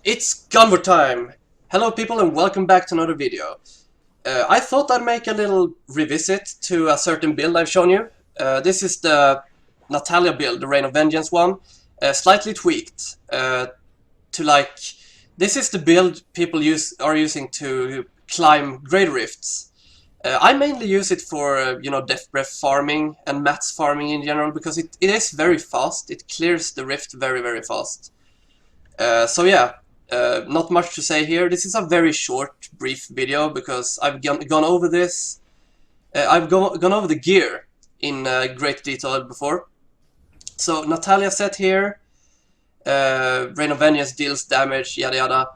It's Gunvor time! Hello people and welcome back to another video. I thought I'd make a little revisit to a certain build I've shown you. This is the Natalya build, the Reign of Vengeance one, slightly tweaked to like... This is the build people are using to climb Great Rifts. I mainly use it for, Death Breath farming and mats farming in general, because it is very fast. It clears the rift very, very fast. So yeah, not much to say here. This is a very short, brief video because I've gone over this. I've gone over the gear in great detail before. So Natalya set here. Reign of Vengeance deals damage, yada yada.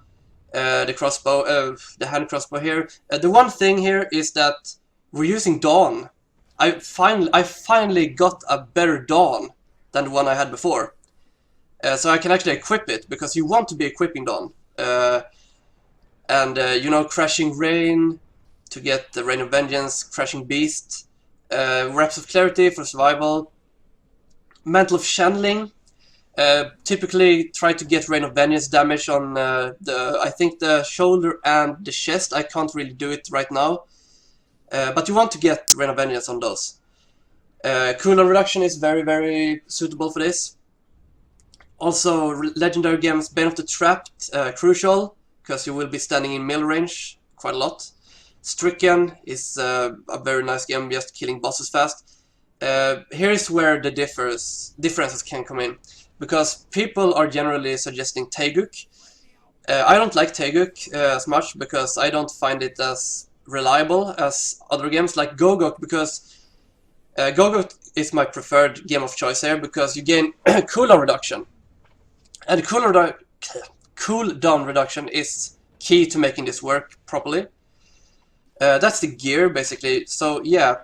The crossbow, the hand crossbow here. The one thing here is that we're using Dawn. I finally got a better Dawn than the one I had before. So I can actually equip it, because you want to be equipping Dawn. Crashing Rain to get the Reign of Vengeance, Crashing Beast, Wraps of Clarity for survival, Mantle of Channeling. Typically try to get Reign of Vengeance damage on I think the shoulder and the chest. I can't really do it right now, but you want to get Reign of Vengeance on those. Cooldown reduction is very, very suitable for this. Also, legendary gems, Bane of the Trapped, crucial, because you will be standing in melee range quite a lot. Stricken is a very nice gem, just killing bosses fast. Here is where the differences can come in, because people are generally suggesting Taeguk. I don't like Taeguk as much, because I don't find it as reliable as other games like Gogok, because Gogok is my preferred game of choice here, because you gain cooldown reduction. And cooldown reduction is key to making this work properly. That's the gear, basically. So, yeah.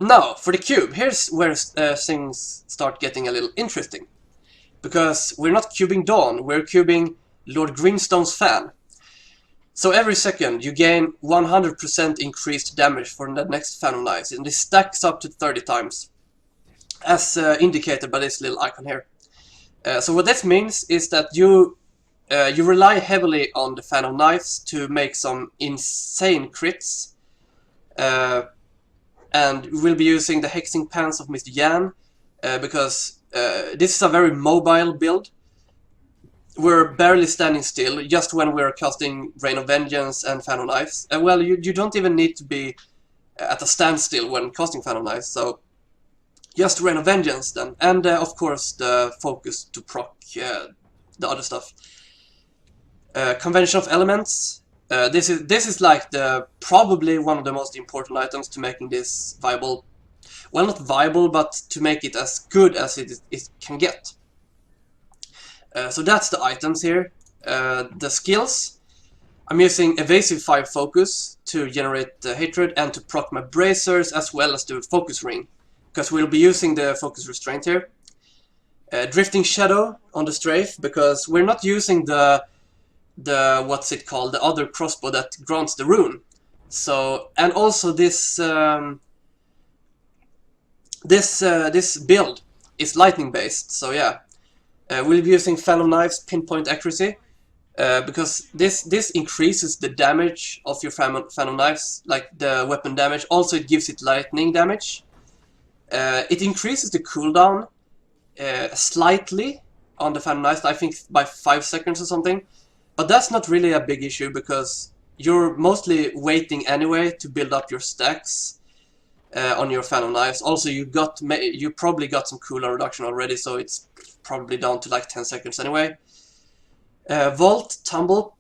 Now, for the cube, here's where things start getting a little interesting. Because we're not cubing Dawn, we're cubing Lord Greenstone's fan. So every second you gain 100% increased damage for the next fan of knives, and this stacks up to 30 times. As indicated by this little icon here. So what this means is that you rely heavily on the fan of knives to make some insane crits, and we'll be using the hexing pants of Mr. Yan, because this is a very mobile build. We're barely standing still just when we're casting Reign of Vengeance and Fan of Knives. Well, you don't even need to be at a standstill when casting Fan of Knives, so just Reign of Vengeance then, and of course the focus to proc the other stuff. Convention of Elements. This is like probably one of the most important items to making this viable. Well, not viable, but to make it as good as it can get. So that's the items here. The skills. I'm using Evasive 5 Focus to generate Hatred and to proc my Bracers, as well as the Focus Ring, because we'll be using the Focus Restraint here. Drifting Shadow on the Strafe, because we're not using the what's it called, the other crossbow that grants the rune. So, and also this this build is lightning based, so yeah. We'll be using Fan of Knives Pinpoint Accuracy, because this increases the damage of your Fan of Knives, like the weapon damage. Also, it gives it lightning damage. It increases the cooldown slightly on the Fan of Knives, I think by 5 seconds or something. But that's not really a big issue, because you're mostly waiting anyway to build up your stacks on your Fan of Knives. Also, you probably got some cooldown reduction already, so it's probably down to like 10 seconds anyway. Vault, Tumble,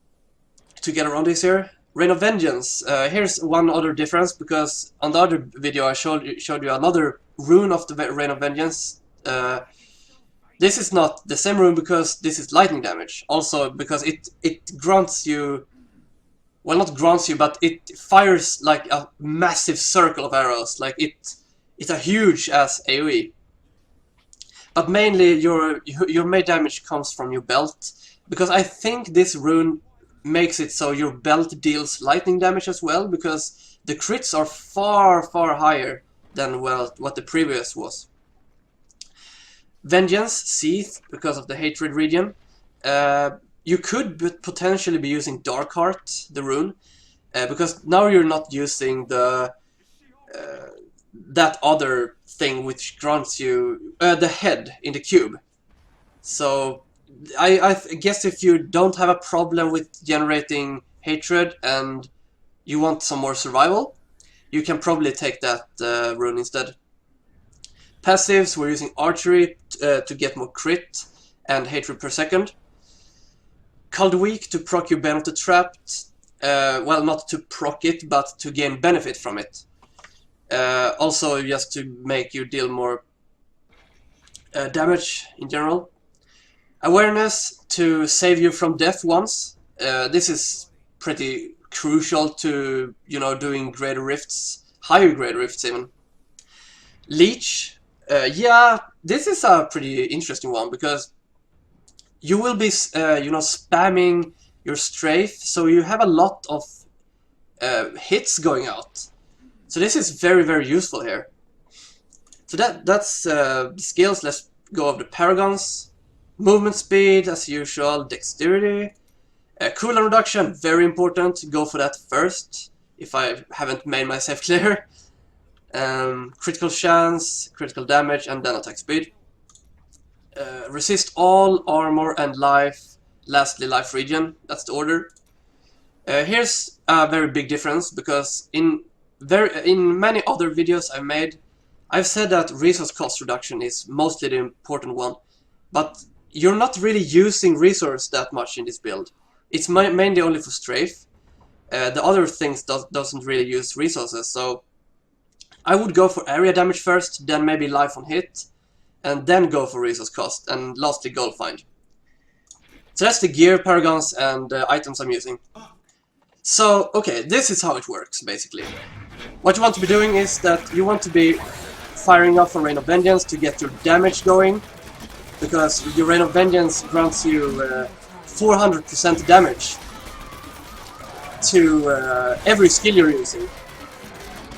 to get around this here. Reign of Vengeance. Here's one other difference, because on the other video I showed you another rune of the Reign of Vengeance. This is not the same rune, because this is lightning damage. Also, because it grants you... Well, not grants you, but it fires like a massive circle of arrows. Like, it's a huge-ass AoE. But mainly, your main damage comes from your belt. Because I think this rune makes it so your belt deals lightning damage as well, because the crits are far, far higher than, well, what the previous was. Vengeance, Seath, because of the Hatred region. you could potentially be using Dark Heart, the rune, because now you're not using the that other thing which grants you the head in the cube. So I guess if you don't have a problem with generating hatred and you want some more survival, you can probably take that rune instead. Passives, we're using archery to get more crit and hatred per second. Cold Weak to proc your Benefit Trapped. Well, not to proc it, but to gain benefit from it. Also, just to make you deal more damage in general. Awareness to save you from death once. This is pretty crucial to, you know, doing greater rifts, higher greater rifts even. Leech. Yeah, this is a pretty interesting one because you will be, you know, spamming your strafe, so you have a lot of hits going out. So this is very, very useful here. So that's the skills. Let's go over the paragons. Movement speed, as usual. Dexterity. Cooldown reduction, very important. Go for that first, if I haven't made myself clear. Critical chance, critical damage, and then attack speed. Resist all, armor, and life. Lastly, life regen. That's the order. Here's a very big difference, because in many other videos I've made, I've said that resource cost reduction is mostly the important one, but you're not really using resource that much in this build. It's mainly only for strafe. The other things doesn't really use resources, so I would go for area damage first, then maybe life on hit, and then go for resource cost, and lastly gold find. So that's the gear, paragons, and items I'm using. So, okay, this is how it works, basically. What you want to be doing is that you want to be firing off a Rain of Vengeance to get your damage going, because your Rain of Vengeance grants you 400% damage to every skill you're using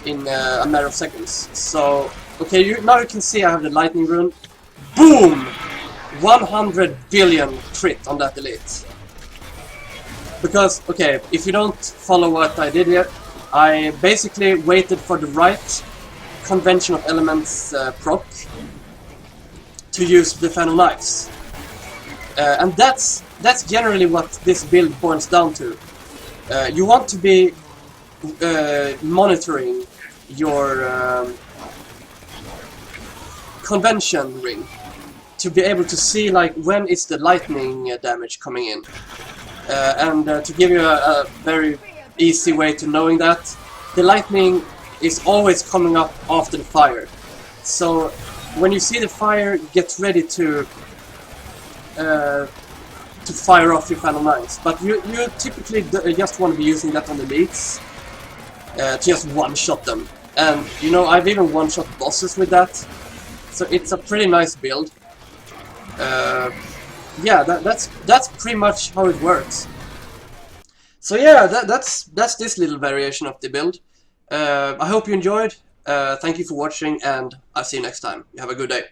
in a matter of seconds. So, okay, now you can see I have the lightning rune. Boom! 100 billion crit on that elite. Because, okay, if you don't follow what I did here, I basically waited for the right convention of elements proc to use the Phantom Knives. And that's generally what this build boils down to. You want to be monitoring your convention ring to be able to see like when is the lightning damage coming in. And to give you a very easy way to knowing that, the lightning is always coming up after the fire. So when you see the fire, get ready to fire off your Phantom Knives. But you typically just want to be using that on the elites, to just one-shot them. And you know, I've even one-shot bosses with that, so it's a pretty nice build. Yeah, that's pretty much how it works. So yeah, that's this little variation of the build. I hope you enjoyed. Thank you for watching, and I'll see you next time. You have a good day.